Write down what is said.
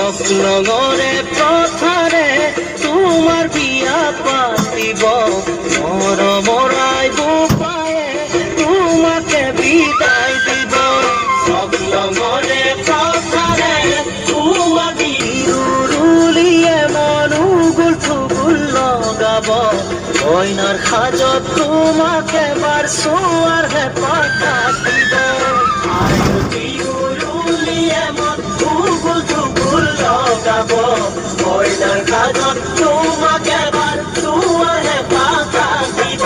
স্বপ্ন গড়ে প্রথারে তোমার বিয়া পাতিব মরমরাই বুপায়ে তোমাকে বিদায় দিব স্বপ্ন গড়ে প্রথারে তোমার বিরুলিয়ে মনুগুল ঠুগুল লগাব কইনার খাজত তোমাকে বার সোয়ার হে পাঠা দিব কইনার খাজত তোমাকে বার সোয়ার হে পাঠা দিব